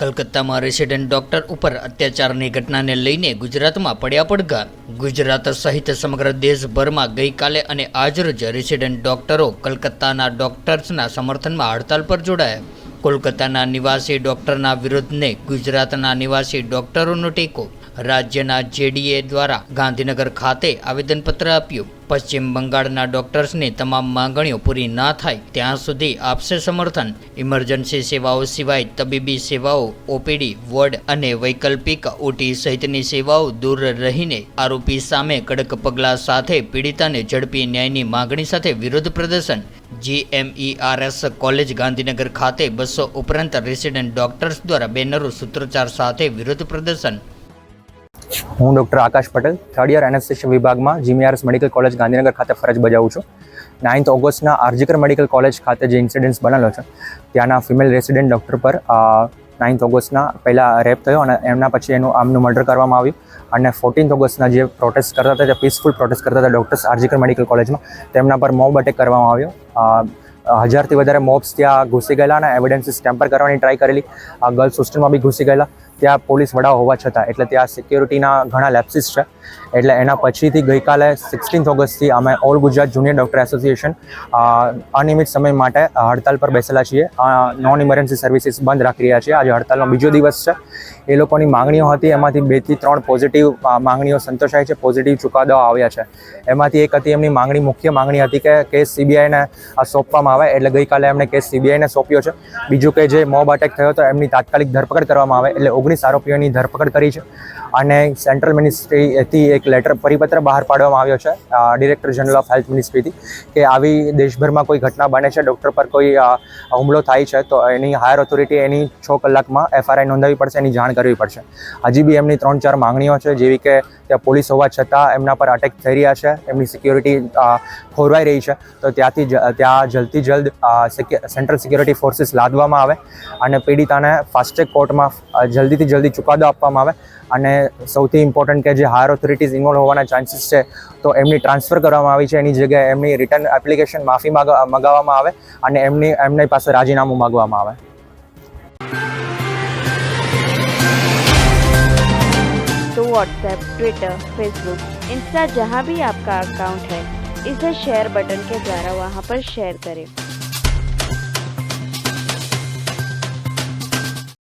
કલકત્તામાં resident doctor ઉપર અત્યાચારની ઘટનાને લઈને ગુજરાતમાં પડ્યા પડઘા। ગુજરાત સહિત સમગ્ર દેશભરમાં ગઈકાલે અને આજરોજ રેસિડેન્ટ ડોક્ટરો કલકત્તાના ડોક્ટર્સના સમર્થનમાં હડતાલ પર જોડાયા। કોલકાતાના નિવાસી ડોક્ટરના વિરોધને ગુજરાતના નિવાસી ડોક્ટરોનો ટેકો। રાજ્યના જેડીએ દ્વારા ગાંધીનગર ખાતે આવેદનપત્ર આપ્યું। પશ્ચિમ બંગાળના ડોક્ટર્સની તમામ માંગણીઓ પૂરી ના થાય ત્યાં સુધી આપશે સમર્થન। ઇમરજન્સી સેવાઓ સિવાય તબીબી સેવાઓ, ઓપીડી, વોર્ડ અને વૈકલ્પિક ઓટી સહિતની સેવાઓ દૂર રહીને આરોપી સામે કડક પગલાં સાથે પીડિતાને ઝડપી ન્યાયની માંગણી સાથે વિરોધ પ્રદર્શન। GMERS કોલેજ ગાંધીનગર ખાતે 200 ઉપરાંત રેસિડેન્ટ ડોક્ટર્સ દ્વારા બેનરો સૂત્રોચ્ચાર સાથે વિરોધ પ્રદર્શન। હું ડૉક્ટર આકાશ પટેલ થર્ડ યર એનેસ્થેસિયા વિભાગમાં GMERS મેડિકલ કોલેજ ગાંધીનગર ખાતે ફરજ બજાવું છું। 9th ઓગસ્ટના આરજીકર મેડિકલ કોલેજ ખાતે જે ઇન્સિડન્ટ્સ બનેલો છે ત્યાંના ફિમેલ રેસિડેન્ટ ડૉક્ટર પર 9th ઓગસ્ટના પહેલાં રેપ થયો અને એમના પછી આમનું મર્ડર કરવામાં આવ્યું અને 14th ઓગસ્ટના જે પ્રોટેસ્ટ કરતા હતા, જે પીસફુલ પ્રોટેસ્ટ કરતા હતા ડૉક્ટર્સ આરજીકર મેડિકલ કોલેજમાં, તેમના પર મોબ અટેક કરવામાં આવ્યો। 1000થી વધારે મોબ્સ ત્યાં ઘૂસી ગયેલા અને એવિડન્સીસ ટેમ્પર કરવાની ટ્રાય કરેલી। ગર્લ્સ હોસ્ટેલમાં બી ઘૂસી ગયેલા। ત્યાં પોલીસ વડા હોવા છતાં એટલે ત્યાં સિક્યોરિટીના ઘણા લેપ્સીસ છે। એટલે એના પછીથી ગઈકાલે 16th ઓગસ્ટથી અમે all Gujarat junior doctor association અનિયમિત સમય માટે હડતાલ પર બેસેલા છીએ। નોન ઇમરજન્સી સર્વિસીસ બંધ રાખી રહ્યા છીએ। આજે હડતાલનો બીજો દિવસ છે। એ લોકોની માંગણીઓ હતી, એમાંથી 2 થી 3 પોઝિટિવ માંગણીઓ સંતોષાય છે, પોઝિટિવ ચુકાદાઓ આવ્યા છે। એમાંથી એક હતી એમની માંગણી, મુખ્ય માંગણી હતી કે કેસ CBIને સોંપવામાં આવે, એટલે ગઈકાલે એમણે કેસ CBIને સોંપ્યો છે। બીજું કે જે મોબ અટેક થયો હતો એમની તાત્કાલિક ધરપકડ કરવામાં આવે, એટલે 19 આરોપીઓની ધરપકડ કરી છે। અને સેન્ટ્રલ મિનિસ્ટ્રીથી એક લેટર પરિપત્ર બહાર પાડવામાં આવ્યો છે ડિરેક્ટર જનરલ ઓફ હેલ્થ મિનિસ્ટ્રીથી કે આવી દેશભરમાં કોઈ ઘટના બને છે, ડૉક્ટર પર કોઈ હુમલો થાય છે તો એની હાયર ઓથોરિટી એની 6 કલાકમાં FRI નોંધાવવી પડશે, એની જાણ કરવી પડશે। હજી બી એમની 3-4 માંગણીઓ છે, જેવી કે ત્યાં પોલીસ હોવા છતાં એમના પર અટેક થઈ રહ્યા છે, એમની સિક્યોરિટી ખોરવાઈ રહી છે, તો ત્યાં જલ્દથી જલ્દ સેન્ટ્રલ સિક્યોરિટી ફોર્સીસ લાદવામાં આવે અને પીડિતાને ફાસ્ટ ટ્રેક કોર્ટમાં જલ્દીથી જલ્દી ચુકાદો આપવામાં આવે। અને સૌથી ઇમ્પોર્ટન્ટ કે જે હાયર ઓથોરિટીઝ ઇન્વોલ્વ હોવાના ચાન્સીસ છે તો એમની ટ્રાન્સફર કરવામાં આવી છે, એની જગ્યાએ એમની રિટર્ન એપ્લિકેશન માફી મગાવવામાં આવે અને એમની પાસે રાજીનામું માગવામાં આવે। तो व्हाट्सएप, ट्विटर, फेसबुक, इंस्टा जहाँ भी आपका अकाउंट है, इसे शेयर बटन के द्वारा वहाँ पर शेयर करें।